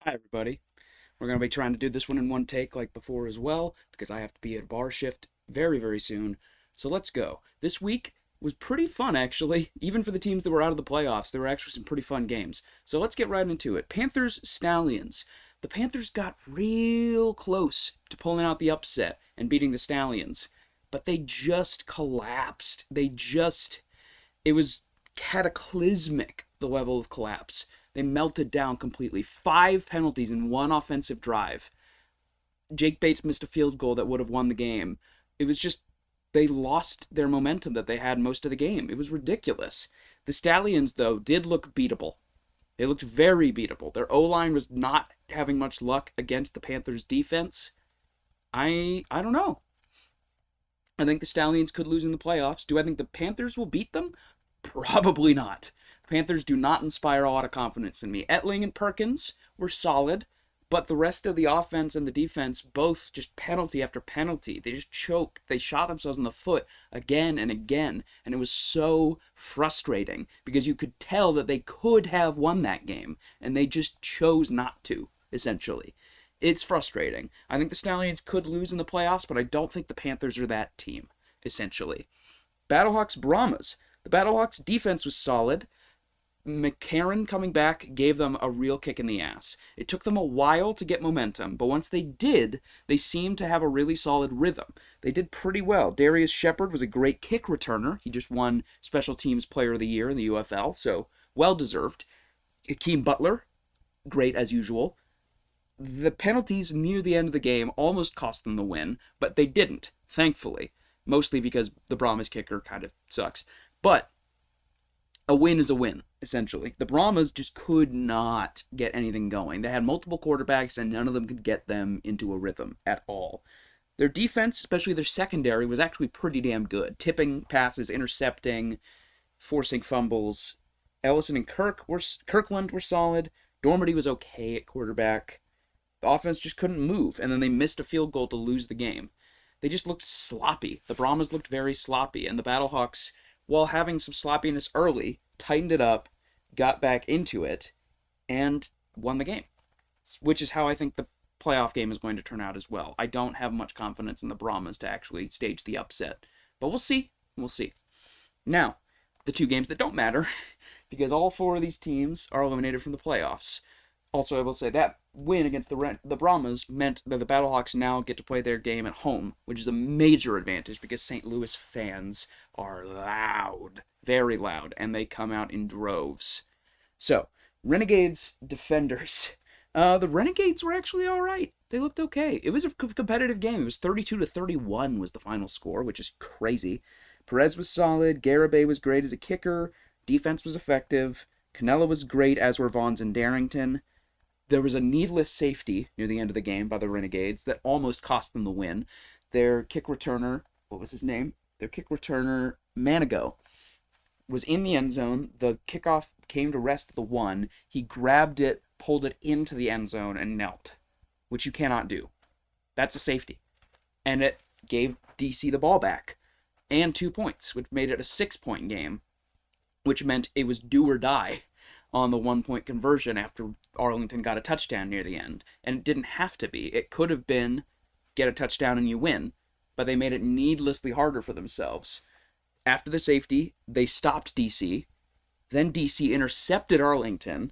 Hi, everybody. We're going to be trying to do this one in one take like before as well, because I have to be at a bar shift very, very soon. So let's go. This week was pretty fun, actually. Even for the teams that were out of the playoffs, there were actually some pretty fun games. So let's get right into it. Panthers Stallions. The Panthers got real close to pulling out the upset and beating the Stallions, but they just collapsed. It was cataclysmic, the level of collapse. They melted down completely. 5 penalties in one offensive drive. Jake Bates missed a field goal that would have won the game. It was just, they lost their momentum that they had most of the game. It was ridiculous. The Stallions, though, did look beatable. They looked very beatable. Their O-line was not having much luck against the Panthers' defense. I don't know. I think the Stallions could lose in the playoffs. Do I think the Panthers will beat them? Probably not. Panthers do not inspire a lot of confidence in me. Etling and Perkins were solid, but the rest of the offense and the defense both just penalty after penalty. They just choked. They shot themselves in the foot again and again, and it was so frustrating because you could tell that they could have won that game, and they just chose not to, essentially. It's frustrating. I think the Stallions could lose in the playoffs, but I don't think the Panthers are that team, essentially. Battlehawks Brahmas. The Battlehawks defense was solid. McCarron coming back gave them a real kick in the ass. It took them a while to get momentum, but once they did, they seemed to have a really solid rhythm. They did pretty well. Darius Shepard was a great kick returner. He just won Special Teams Player of the Year in the UFL, so well deserved. Hakeem Butler, great as usual. The penalties near the end of the game almost cost them the win, but they didn't, thankfully. Mostly because the Brahmas kicker kind of sucks. But a win is a win, essentially. The Brahmas just could not get anything going. They had multiple quarterbacks, and none of them could get them into a rhythm at all. Their defense, especially their secondary, was actually pretty damn good. Tipping passes, intercepting, forcing fumbles. Ellison and Kirkland were solid. Dormady was okay at quarterback. The offense just couldn't move, and then they missed a field goal to lose the game. They just looked sloppy. The Brahmas looked very sloppy, and the Battlehawks, while having some sloppiness early, tightened it up, got back into it, and won the game. Which is how I think the playoff game is going to turn out as well. I don't have much confidence in the Brahmas to actually stage the upset. But we'll see. We'll see. Now, the two games that don't matter, because all four of these teams are eliminated from the playoffs. Also, I will say that win against the Brahmas meant that the Battlehawks now get to play their game at home, which is a major advantage because St. Louis fans are loud, very loud, and they come out in droves. So, Renegades Defenders. The Renegades were actually all right. They looked okay. It was a competitive game. It was 32-31 was the final score, which is crazy. Perez was solid. Garibay was great as a kicker. Defense was effective. Canella was great, as were Vaughns and Darrington. There was a needless safety near the end of the game by the Renegades that almost cost them the win. Their kick returner, what was his name? Their kick returner, Manigo, was in the end zone. The kickoff came to rest the one. He grabbed it, pulled it into the end zone, and knelt, which you cannot do. That's a safety. And it gave DC the ball back and 2 points, which made it a 6-point game, which meant it was do or die on the 1-point conversion after Arlington got a touchdown near the end. And it didn't have to be. It could have been get a touchdown and you win, but they made it needlessly harder for themselves. After the safety, they stopped DC. Then DC intercepted Arlington.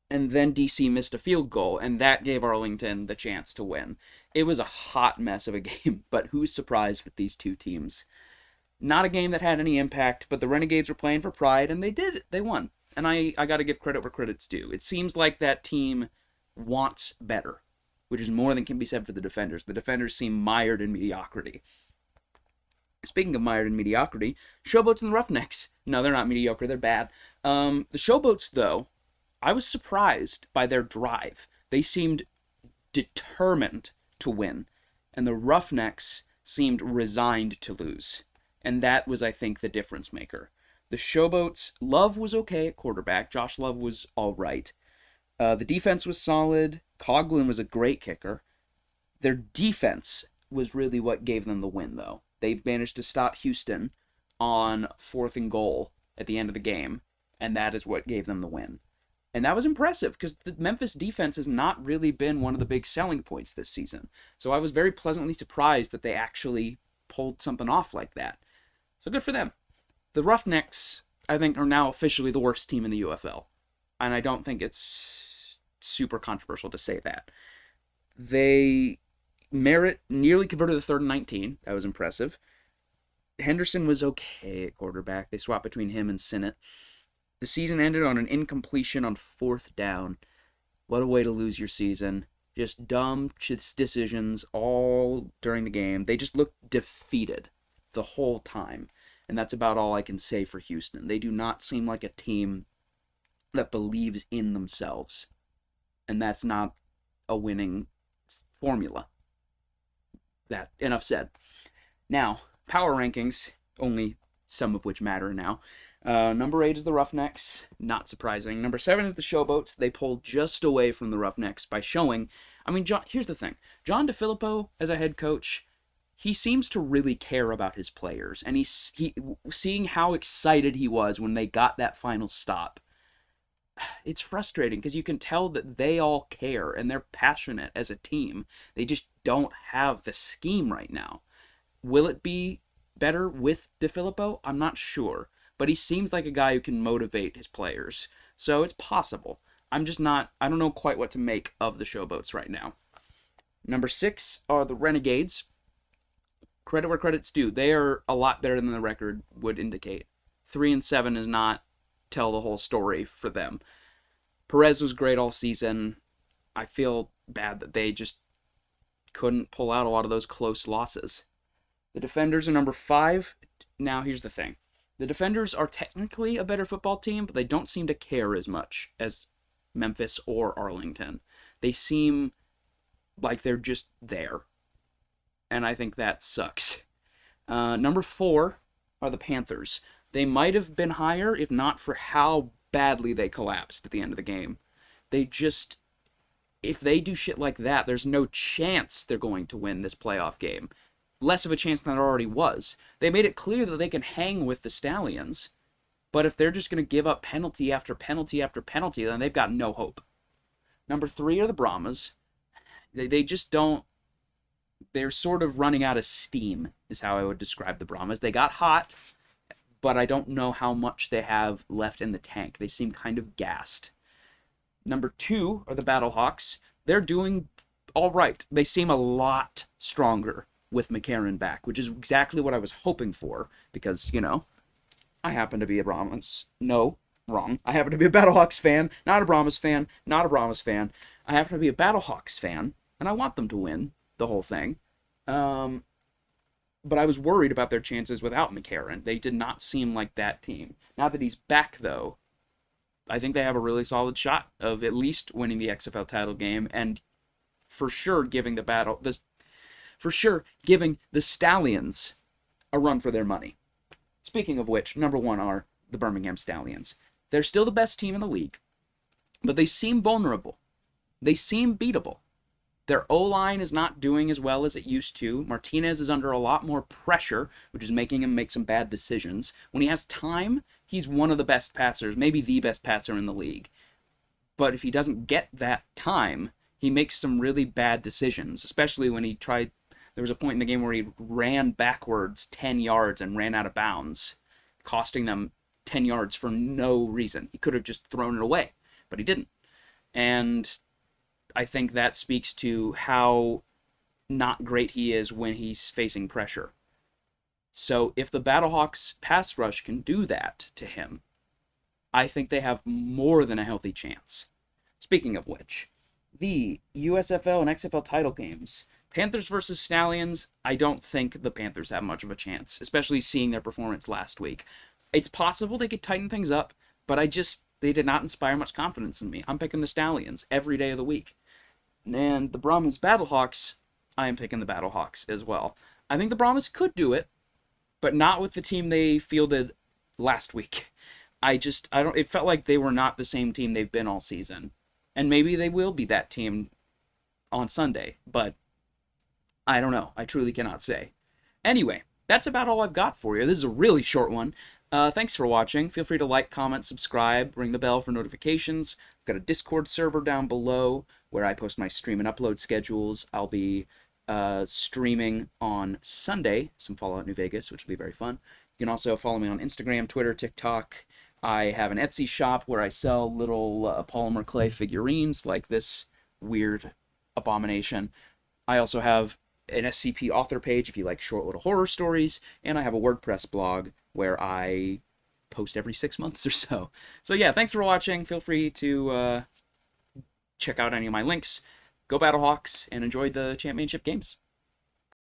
And then DC missed a field goal, and that gave Arlington the chance to win. It was a hot mess of a game, but who's surprised with these two teams? Not a game that had any impact, but the Renegades were playing for pride, and they did it. They won. And I got to give credit where credit's due. It seems like that team wants better, which is more than can be said for the Defenders. The Defenders seem mired in mediocrity. Speaking of mired in mediocrity, Showboats and the Roughnecks. No, they're not mediocre. They're bad. The Showboats, though, I was surprised by their drive. They seemed determined to win, and the Roughnecks seemed resigned to lose. And that was, I think, the difference maker. The Showboats, Love was okay at quarterback. Josh Love was all right. The defense was solid. Coughlin was a great kicker. Their defense was really what gave them the win, though. They managed to stop Houston on 4th and goal at the end of the game, and that is what gave them the win. And that was impressive because the Memphis defense has not really been one of the big selling points this season. So I was very pleasantly surprised that they actually pulled something off like that. So good for them. The Roughnecks, I think, are now officially the worst team in the UFL. And I don't think it's super controversial to say that. They Merritt nearly converted the 3rd and 19. That was impressive. Henderson was okay at quarterback. They swapped between him and Sinnott. The season ended on an incompletion on 4th down. What a way to lose your season. Just dumb decisions all during the game. They just looked defeated the whole time. And that's about all I can say for Houston. They do not seem like a team that believes in themselves. And that's not a winning formula. That, enough said. Now, power rankings, only some of which matter now. Number 8 is the Roughnecks, not surprising. Number 7 is the Showboats. They pulled just away from the Roughnecks by showing, here's the thing. John DeFilippo, as a head coach, he seems to really care about his players, and seeing how excited he was when they got that final stop. It's frustrating because you can tell that they all care and they're passionate as a team. They just don't have the scheme right now. Will it be better with DeFilippo? I'm not sure. But he seems like a guy who can motivate his players. So it's possible. I don't know quite what to make of the Showboats right now. Number 6 are the Renegades. Credit where credit's due. They are a lot better than the record would indicate. 3-7 does not tell the whole story for them. Perez was great all season. I feel bad that they just couldn't pull out a lot of those close losses. The Defenders are number 5. Now here's the thing. The Defenders are technically a better football team, but they don't seem to care as much as Memphis or Arlington. They seem like they're just there. And I think that sucks. Number 4 are the Panthers. They might have been higher if not for how badly they collapsed at the end of the game. If they do shit like that, there's no chance they're going to win this playoff game. Less of a chance than there already was. They made it clear that they can hang with the Stallions, but if they're just going to give up penalty after penalty after penalty, then they've got no hope. Number 3 are the Brahmas. They just don't... They're sort of running out of steam, is how I would describe the Brahmas. They got hot, but I don't know how much they have left in the tank. They seem kind of gassed. Number 2 are the Battlehawks. They're doing all right. They seem a lot stronger with McCarron back, which is exactly what I was hoping for, because, I happen to be a Brahmas. No, wrong. I happen to be a Battlehawks fan, not a Brahmas fan, not a Brahmas fan. I happen to be a Battlehawks fan, and I want them to win the whole thing. But I was worried about their chances without McCarron. They did not seem like that team. Now that he's back, though, I think they have a really solid shot of at least winning the XFL title game, and for sure giving the Stallions a run for their money. Speaking of which, number 1 are the Birmingham Stallions. They're still the best team in the league, but they seem vulnerable. They seem beatable. Their O-line is not doing as well as it used to. Martinez is under a lot more pressure, which is making him make some bad decisions. When he has time, he's one of the best passers, maybe the best passer in the league. But if he doesn't get that time, he makes some really bad decisions, especially when there was a point in the game where he ran backwards 10 yards and ran out of bounds, costing them 10 yards for no reason. He could have just thrown it away, but he didn't. And I think that speaks to how not great he is when he's facing pressure. So if the Battlehawks pass rush can do that to him, I think they have more than a healthy chance. Speaking of which, the USFL and XFL title games, Panthers versus Stallions, I don't think the Panthers have much of a chance, especially seeing their performance last week. It's possible they could tighten things up, but they did not inspire much confidence in me. I'm picking the Stallions every day of the week. And the Brahmas Battlehawks, I am picking the Battlehawks as well. I think the Brahmas could do it, but not with the team they fielded last week. It felt like they were not the same team they've been all season. And maybe they will be that team on Sunday, but I don't know. I truly cannot say. Anyway, that's about all I've got for you. This is a really short one. Thanks for watching. Feel free to like, comment, subscribe, ring the bell for notifications. got a Discord server down below where I post my stream and upload schedules. I'll be streaming on Sunday some Fallout New Vegas, which will be very fun. You can also follow me on Instagram, Twitter, TikTok. I have an Etsy shop where I sell little polymer clay figurines like this weird abomination. I also have an SCP author page if you like short little horror stories, and I have a WordPress blog where I post every 6 months or so. So yeah, thanks for watching. Feel free to check out any of my links. Go Battlehawks and enjoy the championship games.